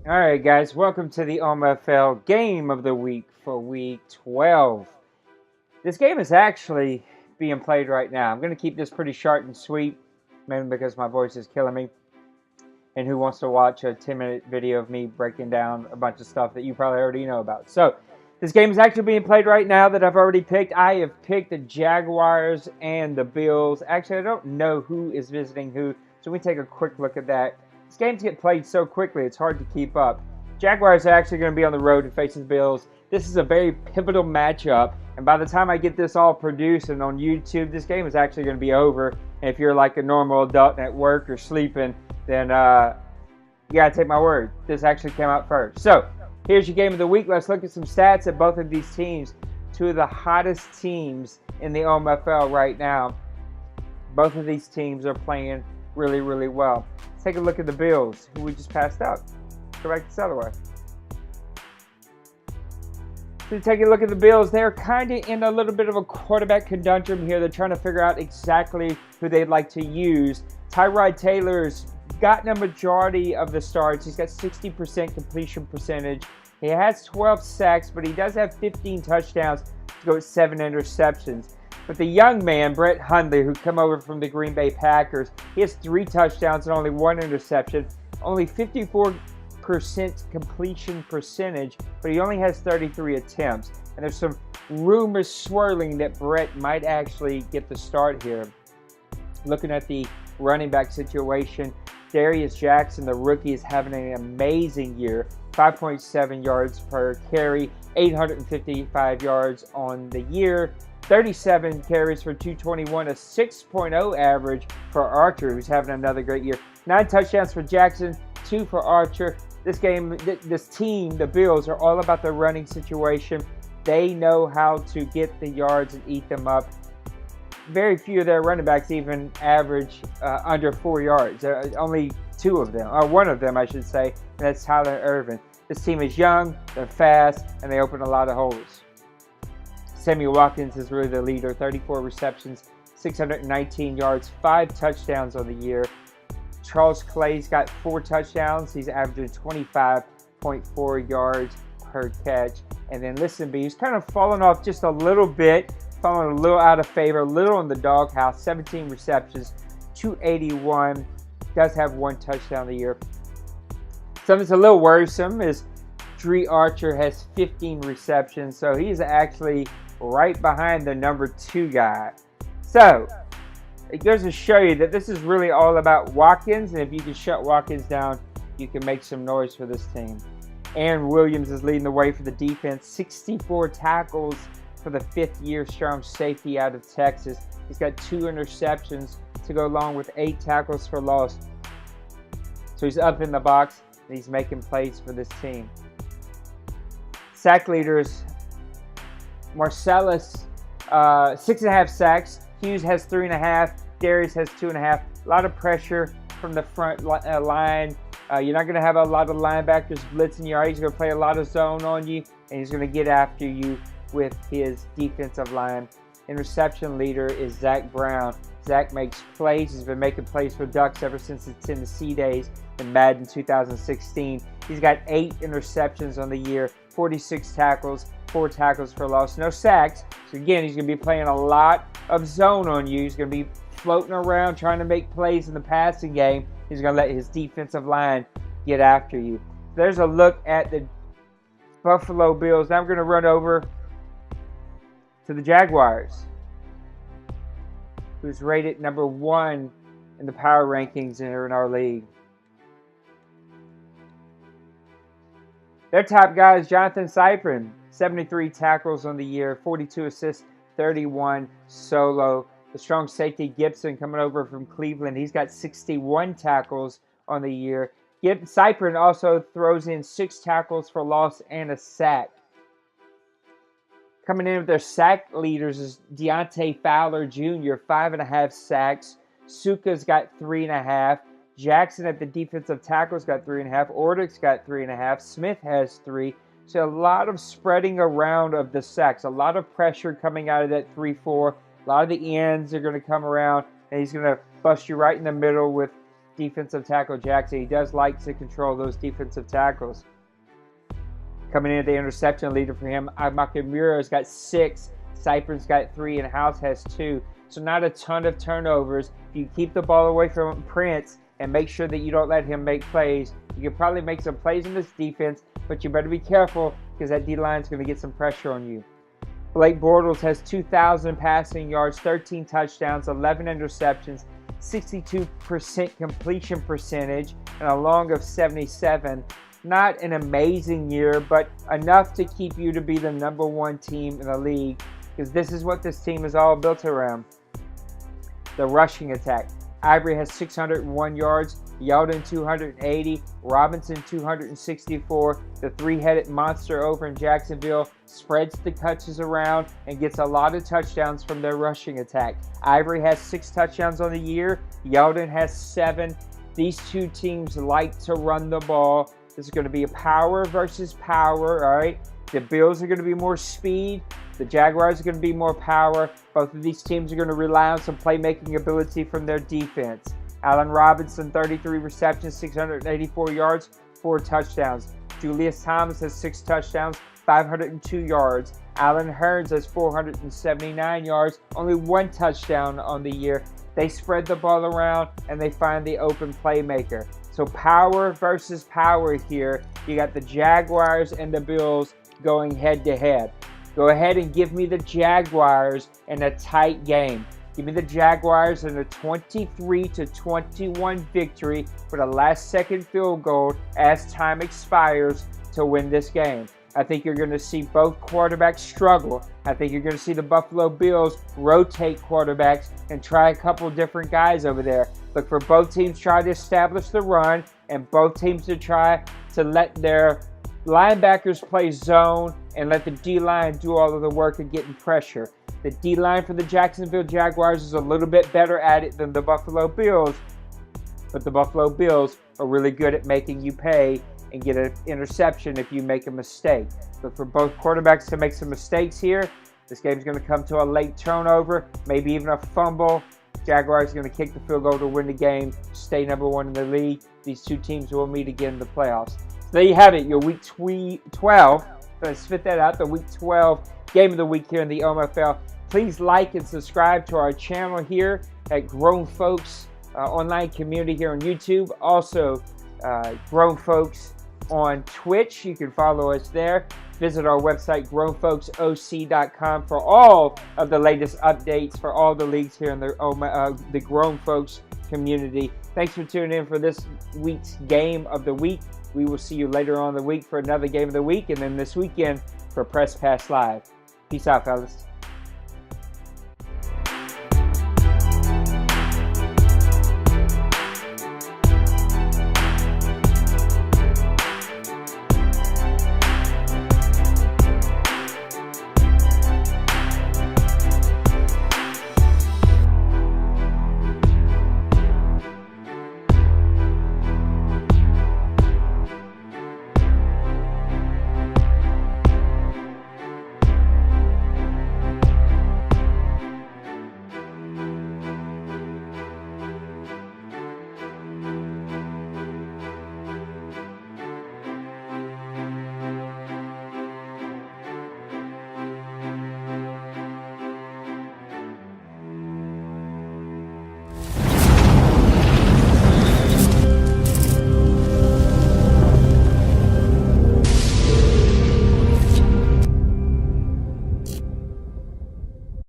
Alright guys, welcome to the OMFL Game of the Week for Week 12. This game is actually being played right now. I'm going to keep this pretty short and sweet, mainly because my voice is killing me. And who wants to watch a 10-minute video of me breaking down a bunch of stuff that you probably already know about. So, this game is actually being played right now that I've already picked. I have picked the Jaguars and the Bills. Actually, I don't know who is visiting who, so we take a quick look at that. These games get played so quickly, it's hard to keep up. Jaguars are actually going to be on the road and facing the Bills. This is a very pivotal matchup, and by the time I get this all produced and on YouTube, this game is actually going to be over. And if you're like a normal adult at work or sleeping, then you gotta take my word. This actually came out first. So, here's your game of the week. Let's look at some stats at both of these teams. Two of the hottest teams in the OMFL right now. Both of these teams are playing really, really well. Let's take a look at the Bills, who we just passed out. Go back this other way. So take a look at the Bills. They're kind of in a little bit of a quarterback conundrum here. They're trying to figure out exactly who they'd like to use. Tyrod Taylor's gotten a majority of the starts. He's got 60% completion percentage. He has 12 sacks, but he does have 15 touchdowns to go with 7 interceptions. But the young man, Brett Hundley, who come over from the Green Bay Packers, he has 3 touchdowns and only 1 interception. Only 54% completion percentage, but he only has 33 attempts. And there's some rumors swirling that Brett might actually get the start here. Looking at the running back situation, Jags, the rookie, is having an amazing year. 5.7 yards per carry, 855 yards on the year, 37 carries for 221, a 6.0 average for Archer, who's having another great year. 9 touchdowns for Jackson, 2 for Archer. This team, the Bills, are all about the running situation. They know how to get the yards and eat them up. Very few of their running backs even average under 4 yards. Only 2 of them, or 1 of them, I should say, and that's Tyler Irvin. This team is young, they're fast, and they open a lot of holes. Sammy Watkins is really the leader. 34 receptions, 619 yards, 5 touchdowns on the year. Charles Clay's got 4 touchdowns. He's averaging 25.4 yards per catch. And then Listenby, who's kind of fallen off just a little bit, falling a little out of favor, a little in the doghouse. 17 receptions, 281. Does have 1 touchdown a year. Something that's a little worrisome is Dre Archer has 15 receptions, so he's actually right behind the number 2 guy. So it goes to show you that this is really all about Watkins, and if you can shut Watkins down, you can make some noise for this team. Aaron Williams is leading the way for the defense. 64 tackles for the 5th-year strong safety out of Texas. He's got 2 interceptions to go along with 8 tackles for loss. So he's up in the box, and he's making plays for this team. Sack leaders, Marcellus, 6.5 sacks. Hughes has 3.5. Darius has 2.5. A lot of pressure from the front line. You're not going to have a lot of linebackers blitzing you. He's going to play a lot of zone on you, and he's going to get after you with his defensive line. Interception leader is Zach Brown. Zach makes plays. He's been making plays for Ducks ever since the Tennessee days in Madden 2016. He's got 8 interceptions on the year, 46 tackles, 4 tackles for loss, no sacks. So again, he's going to be playing a lot of zone on you. He's going to be floating around trying to make plays in the passing game. He's going to let his defensive line get after you. There's a look at the Buffalo Bills. Now I'm going to run over to the Jaguars, who's rated number 1 in the power rankings in our league. Their top guy is Jonathan Cyprin, 73 tackles on the year, 42 assists, 31 solo. The strong safety Gibson coming over from Cleveland, he's got 61 tackles on the year. Cyprin also throws in 6 tackles for loss and a sack. Coming in with their sack leaders is Deontay Fowler Jr., 5.5 sacks. Suka's got 3.5. Jackson at the defensive tackle's got 3.5. Ordick's got 3.5. Smith has 3. So a lot of spreading around of the sacks. A lot of pressure coming out of that 3-4. A lot of the ends are going to come around, and he's going to bust you right in the middle with defensive tackle Jags. He does like to control those defensive tackles. Coming in at the interception leader for him, Makamura's got 6, Cypher's got 3, and House has 2. So not a ton of turnovers. If you keep the ball away from Prince and make sure that you don't let him make plays, you can probably make some plays in this defense, but you better be careful because that D-line is going to get some pressure on you. Blake Bortles has 2,000 passing yards, 13 touchdowns, 11 interceptions, 62% completion percentage, and a long of 77. Not an amazing year, but enough to keep you to be the #1 team in the league, because this is what this team is all built around. The rushing attack. Ivory has 601 yards, Yeldon 280, Robinson 264. The three-headed monster over in Jacksonville spreads the touches around and gets a lot of touchdowns from their rushing attack. Ivory has 6 touchdowns on the year, Yeldon has 7. These two teams like to run the ball. This is going to be a power versus power, all right? The Bills are going to be more speed. The Jaguars are going to be more power. Both of these teams are going to rely on some playmaking ability from their defense. Allen Robinson, 33 receptions, 684 yards, 4 touchdowns. Julius Thomas has 6 touchdowns, 502 yards. Allen Hurns has 479 yards, only 1 touchdown on the year. They spread the ball around and they find the open playmaker. So power versus power here. You got the Jaguars and the Bills going head to head. Go ahead and give me the Jaguars in a tight game. Give me the Jaguars in a 23-21 victory with a last-second field goal as time expires to win this game. I think you're going to see both quarterbacks struggle. I think you're going to see the Buffalo Bills rotate quarterbacks and try a couple different guys over there. Look for both teams try to establish the run and both teams to try to let their linebackers play zone and let the D-line do all of the work of getting pressure. The D-line for the Jacksonville Jaguars is a little bit better at it than the Buffalo Bills, but the Buffalo Bills are really good at making you pay and get an interception if you make a mistake. But for both quarterbacks to make some mistakes here, this game's going to come to a late turnover, maybe even a fumble. Jaguars are going to kick the field goal to win the game, stay #1 in the league. These two teams will meet again in the playoffs. So there you have it, your Week 12. Let's spit that out, the Week 12 game of the week here in the OMFL. Please like and subscribe to our channel here at Grown Folks Online Community here on YouTube. Also, Grown Folks on Twitch. You can follow us there. Visit our website, grownfolksoc.com, for all of the latest updates for all the leagues here in the Grown Folks community. Thanks for tuning in for this week's game of the week. We will see you later on in the week for another game of the week, and then this weekend for Press Pass Live. Peace out, fellas.